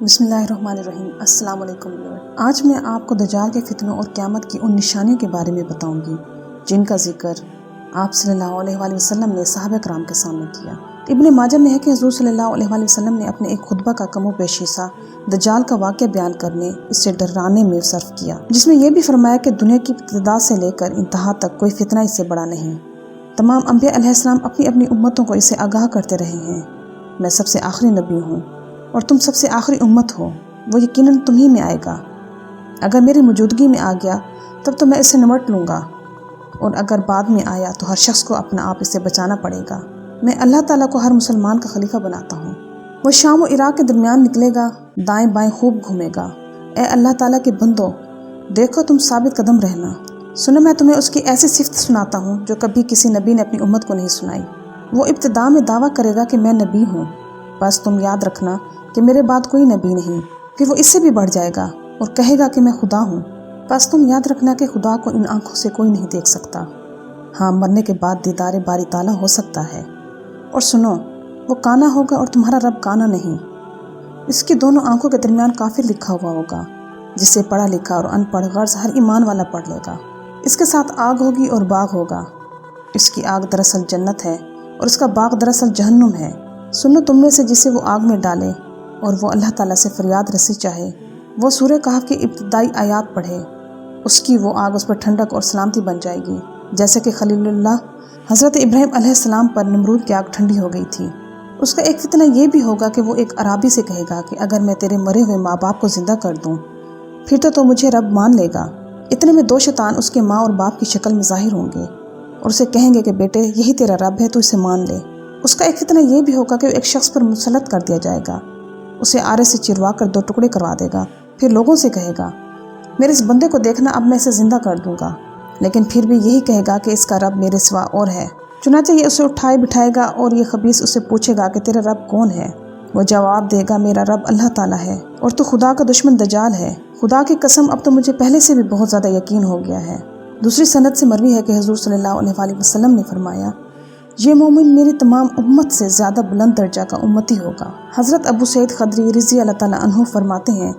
بسم اللہ الرحمن الرحیم۔ السلام علیکم۔ آج میں آپ کو دجال کے فتنوں اور قیامت کی ان نشانیوں کے بارے میں بتاؤں گی جن کا ذکر آپ صلی اللہ علیہ وآلہ وسلم نے صحابہ کرام کے سامنے کیا۔ ابن ماجہ میں ہے کہ حضور صلی اللہ علیہ وآلہ وسلم نے اپنے ایک خطبہ کا کم و بیش حصہ دجال کا واقعہ بیان کرنے، اس سے ڈرانے میں صرف کیا، جس میں یہ بھی فرمایا کہ دنیا کی ابتدا سے لے کر انتہا تک کوئی فتنہ اس سے بڑا نہیں۔ تمام انبیاء علیہ السلام اپنی اپنی امتوں کو اس سے آگاہ کرتے رہے ہیں۔ میں سب سے آخری نبی ہوں اور تم سب سے آخری امت ہو، وہ یقیناً تمہیں میں آئے گا۔ اگر میری موجودگی میں آ گیا تب تو میں اسے نمٹ لوں گا، اور اگر بعد میں آیا تو ہر شخص کو اپنا آپ اسے بچانا پڑے گا۔ میں اللہ تعالیٰ کو ہر مسلمان کا خلیفہ بناتا ہوں۔ وہ شام و عراق کے درمیان نکلے گا، دائیں بائیں خوب گھومے گا۔ اے اللہ تعالیٰ کے بندو، دیکھو تم ثابت قدم رہنا۔ سنو، میں تمہیں اس کی ایسی صفت سناتا ہوں جو کبھی کسی نبی نے اپنی امت کو نہیں سنائی۔ وہ ابتدا میں دعویٰ کرے گا کہ میں نبی ہوں، بس تم یاد رکھنا کہ میرے بعد کوئی نبی نہیں۔ پھر وہ اس سے بھی بڑھ جائے گا اور کہے گا کہ میں خدا ہوں، بس تم یاد رکھنا کہ خدا کو ان آنکھوں سے کوئی نہیں دیکھ سکتا۔ ہاں، مرنے کے بعد دیدار باری تعالیٰ ہو سکتا ہے۔ اور سنو، وہ کانا ہوگا اور تمہارا رب کانا نہیں۔ اس کی دونوں آنکھوں کے درمیان کافر لکھا ہوا ہوگا، جس سے پڑھا لکھا اور ان پڑھ غرض ہر ایمان والا پڑھ لے گا۔ اس کے ساتھ آگ ہوگی اور باغ ہوگا۔ اس کی آگ دراصل جنت ہے اور اس کا باغ دراصل جہنم ہے۔ سنو، تم میں سے جسے وہ آگ میں ڈالے اور وہ اللہ تعالیٰ سے فریاد رسی چاہے، وہ سورہ کہف کی ابتدائی آیات پڑھے، اس کی وہ آگ اس پر ٹھنڈک اور سلامتی بن جائے گی، جیسے کہ خلیل اللہ حضرت ابراہیم علیہ السلام پر نمرود کی آگ ٹھنڈی ہو گئی تھی۔ اس کا ایک فتنہ یہ بھی ہوگا کہ وہ ایک عرابی سے کہے گا کہ اگر میں تیرے مرے ہوئے ماں باپ کو زندہ کر دوں پھر تو مجھے رب مان لے گا۔ اتنے میں دو شیطان اس کے ماں اور باپ کی شکل میں ظاہر ہوں گے اور اسے کہیں گے کہ بیٹے، یہی تیرا رب ہے، تو اسے مان لے۔ اس کا ایک فتنہ یہ بھی ہوگا کہ وہ ایک شخص پر مسلط کر دیا جائے گا، اسے آرے سے چروا کر دو ٹکڑے کروا دے گا، پھر لوگوں سے کہے گا میرے اس بندے کو دیکھنا، اب میں اسے زندہ کر دوں گا، لیکن پھر بھی یہی کہے گا کہ اس کا رب میرے سوا اور ہے۔ چنانچہ یہ اسے اٹھائے بٹھائے گا اور یہ خبیث اسے پوچھے گا کہ تیرا رب کون ہے؟ وہ جواب دے گا میرا رب اللہ تعالیٰ ہے اور تو خدا کا دشمن دجال ہے۔ خدا کی قسم، اب تو مجھے پہلے سے بھی بہت زیادہ یقین ہو گیا ہے۔ دوسری سند سے مروی ہے کہ حضور صلی اللہ علیہ وآلہ وسلم نے فرمایا، یہ مومن میری تمام امت سے زیادہ بلند درجہ کا امتی ہوگا۔ حضرت ابو سعید خدری رضی اللہ تعالیٰ عنہ فرماتے ہیں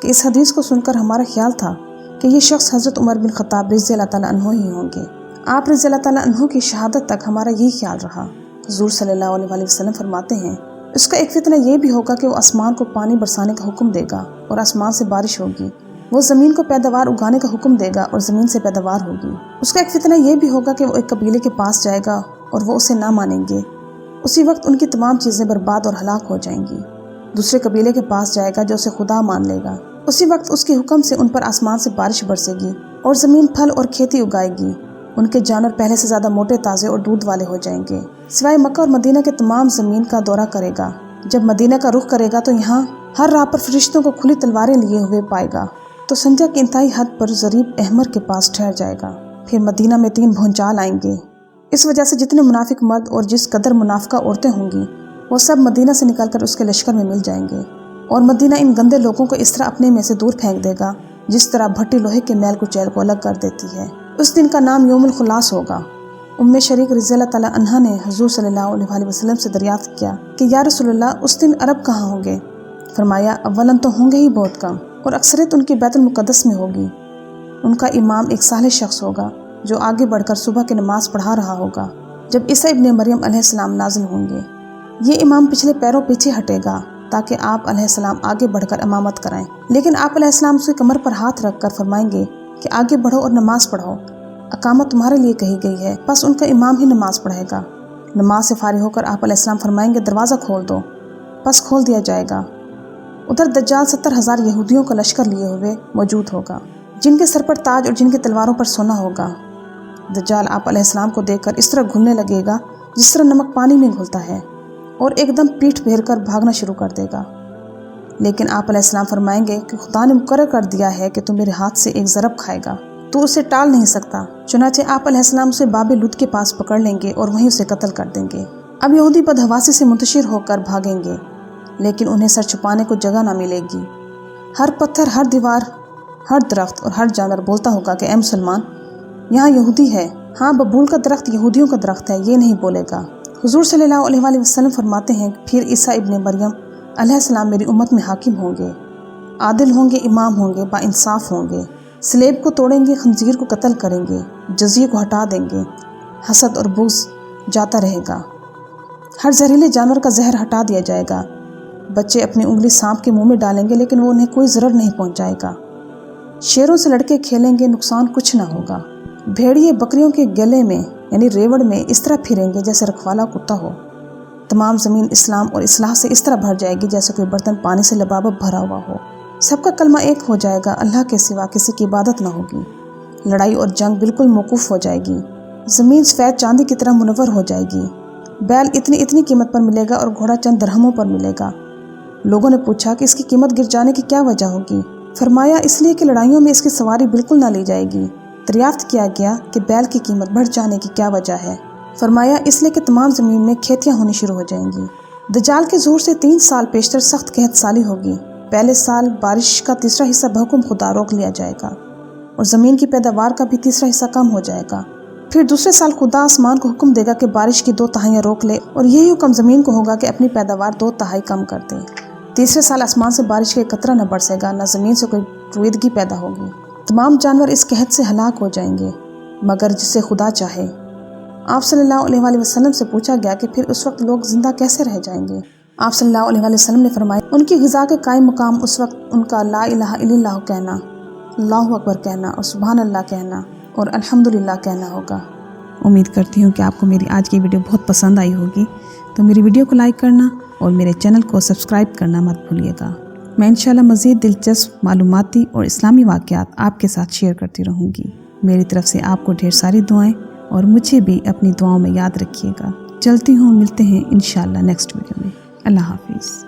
کہ اس حدیث کو سن کر ہمارا خیال تھا کہ یہ شخص حضرت عمر بن خطاب رضی اللہ تعالیٰ عنہ ہی ہوں گے۔ آپ رضی اللہ تعالیٰ عنہ کی شہادت تک ہمارا یہی خیال رہا۔ حضور صلی اللہ علیہ وآلہ وسلم فرماتے ہیں، اس کا ایک فتنہ یہ بھی ہوگا کہ وہ آسمان کو پانی برسانے کا حکم دے گا اور آسمان سے بارش ہوگی۔ وہ زمین کو پیداوار اگانے کا حکم دے گا اور زمین سے پیداوار ہوگی۔ اس کا ایک فتنہ یہ بھی ہوگا کہ وہ ایک قبیلے کے پاس جائے گا اور وہ اسے نہ مانیں گے۔ اسی وقت ان کی تمام چیزیں برباد اور ہلاک ہو جائیں گی۔ دوسرے قبیلے کے پاس جائے گا جو اسے خدا مان لے گا۔ اسی وقت اس کے حکم سے ان پر آسمان سے بارش برسے گی اور زمین پھل اور کھیتی اگائے گی۔ ان کے جانور پہلے سے زیادہ موٹے، تازے اور دودھ والے ہو جائیں گے۔ سوائے مکہ اور مدینہ کے تمام زمین کا دورہ کرے گا۔ جب مدینہ کا رخ کرے گا تو یہاں ہر راہ پر فرشتوں کو کھلی تلواریں لیے ہوئے پائے گا، تو سنجا کی انتہائی حد پر ضریب احمر کے پاس ٹھہر جائے گا۔ پھر مدینہ میں 3 بھونچال آئیں گے۔ اس وجہ سے جتنے منافق مرد اور جس قدر منافقہ عورتیں ہوں گی وہ سب مدینہ سے نکل کر اس کے لشکر میں مل جائیں گے، اور مدینہ ان گندے لوگوں کو اس طرح اپنے میں سے دور پھینک دے گا جس طرح بھٹی لوہے کے میل کچیل کو الگ کر دیتی ہے۔ اس دن کا نام یوم الخلاص ہوگا۔ شریک رضی اللہ تعالیٰ عنہ نے حضور صلی اللہ علیہ وآلہ وسلم سے دریافت کیا کہ یا رسول اللہ، اس دن عرب کہاں ہوں گے؟ فرمایا، اولاً تو ہوں گے ہی بہت کم، اور اکثریت ان کی بیت المقدس میں ہوگی۔ ان کا امام ایک صالح شخص ہوگا جو آگے بڑھ کر صبح کی نماز پڑھا رہا ہوگا جب عیسیٰ ابن مریم علیہ السلام نازل ہوں گے۔ یہ امام پچھلے پیروں پیچھے ہٹے گا تاکہ آپ علیہ السلام آگے بڑھ کر امامت کرائیں، لیکن آپ علیہ السلام اس کی کمر پر ہاتھ رکھ کر فرمائیں گے کہ آگے بڑھو اور نماز پڑھو، اقامت تمہارے لیے کہی گئی ہے، بس ان کا امام ہی نماز پڑھے گا۔ نماز سے فارغ ہو کر آپ علیہ السلام فرمائیں گے دروازہ کھول دو، بس کھول دیا جائے گا۔ ادھر دجال 70,000 یہودیوں کا لشکر لیے ہوئے موجود ہوگا، جن کے سر پر تاج اور جن کی تلواروں پر سونا ہوگا۔ دجال آپ علیہ السلام کو دیکھ کر اس طرح گھلنے لگے گا جس طرح نمک پانی میں گھلتا ہے، اور ایک دم پیٹھ پھیر کر بھاگنا شروع کر دے گا۔ لیکن آپ علیہ السلام فرمائیں گے کہ خدا نے مقرر کر دیا ہے کہ تو میرے ہاتھ سے ایک ضرب کھائے گا، تو اسے ٹال نہیں سکتا۔ چنانچہ آپ علیہ السلام اسے باب لد کے پاس پکڑ لیں گے اور وہیں اسے قتل کر دیں گے۔ اب یہودی بدحواسی سے منتشر ہو کر بھاگیں گے، لیکن انہیں سر چھپانے کو جگہ نہ ملے گی۔ ہر پتھر، ہر دیوار، ہر درخت اور ہر جانور بولتا ہوگا کہ اے مسلمان، یہاں یہودی ہے۔ ہاں، ببول کا درخت یہودیوں کا درخت ہے، یہ نہیں بولے گا۔ حضور صلی اللہ علیہ وآلہ وسلم فرماتے ہیں، پھر عیسیٰ ابن مریم علیہ السلام میری امت میں حاکم ہوں گے، عادل ہوں گے، امام ہوں گے، با انصاف ہوں گے، سلیب کو توڑیں گے، خنزیر کو قتل کریں گے، جزیے کو ہٹا دیں گے، حسد اور بغض جاتا رہے گا، ہر زہریلے جانور کا زہر ہٹا دیا جائے گا، بچے اپنی انگلی سانپ کے منہ میں ڈالیں گے لیکن وہ انہیں کوئی ضرر نہیں پہنچائے گا، شیروں سے لڑکے کھیلیں گے، نقصان کچھ نہ ہوگا، بھیڑیے بکریوں کے گلے میں یعنی ریوڑ میں اس طرح پھریں گے جیسے رکھوالا کتا ہو، تمام زمین اسلام اور اصلاح سے اس طرح بھر جائے گی جیسے کوئی برتن پانی سے لبابب بھرا ہوا ہو، سب کا کلمہ ایک ہو جائے گا، اللہ کے سوا کسی کی عبادت نہ ہوگی، لڑائی اور جنگ بالکل موقوف ہو جائے گی، زمین سفید چاندی کی طرح منور ہو جائے گی، بیل اتنی قیمت پر ملے گا اور گھوڑا چند درہموں پر ملے گا۔ لوگوں نے پوچھا کہ اس کی قیمت گر جانے کی کیا وجہ ہوگی؟ فرمایا اس لیے کہ لڑائیوں میں اس کی سواری بالکل نہ لی جائے گی۔ دریافت کیا گیا کہ بیل کی قیمت بڑھ جانے کی کیا وجہ ہے؟ فرمایا اس لیے کہ تمام زمین میں کھیتیاں ہونی شروع ہو جائیں گی۔ دجال کے ظہور سے 3 سال پیشتر سخت قحط سالی ہوگی۔ پہلے سال بارش کا تیسرا حصہ بحکم خدا روک لیا جائے گا اور زمین کی پیداوار کا بھی تیسرا حصہ کم ہو جائے گا۔ پھر دوسرے سال خدا آسمان کو حکم دے گا کہ بارش کی 2 تہائیاں روک لے اور یہی حکم زمین کو ہوگا کہ اپنی پیداوار 2 تہائی کم کر دے۔ تیسرے سال آسمان سے بارش کا قطرہ نہ برسے گا، نہ زمین سے کوئی رویدگی پیدا ہوگی۔ تمام جانور اس قحط سے ہلاک ہو جائیں گے مگر جسے خدا چاہے۔ آپ صلی اللہ علیہ وآلہ وسلم سے پوچھا گیا کہ پھر اس وقت لوگ زندہ کیسے رہ جائیں گے؟ آپ صلی اللہ علیہ وآلہ وسلم نے فرمایا ان کی غذا کے قائم مقام اس وقت ان کا لا الہ الا اللہ کہنا، اللہ اکبر کہنا اور سبحان اللہ کہنا اور الحمدللہ کہنا ہوگا۔ امید کرتی ہوں کہ آپ کو میری آج کی ویڈیو بہت پسند آئی ہوگی، تو میری ویڈیو کو لائک کرنا اور میرے چینل کو سبسکرائب کرنا مت بھولیے گا۔ میں انشاءاللہ مزید دلچسپ معلوماتی اور اسلامی واقعات آپ کے ساتھ شیئر کرتی رہوں گی۔ میری طرف سے آپ کو ڈھیر ساری دعائیں اور مجھے بھی اپنی دعاؤں میں یاد رکھیے گا۔ چلتی ہوں، ملتے ہیں انشاءاللہ نیکسٹ ویڈیو میں۔ اللہ حافظ۔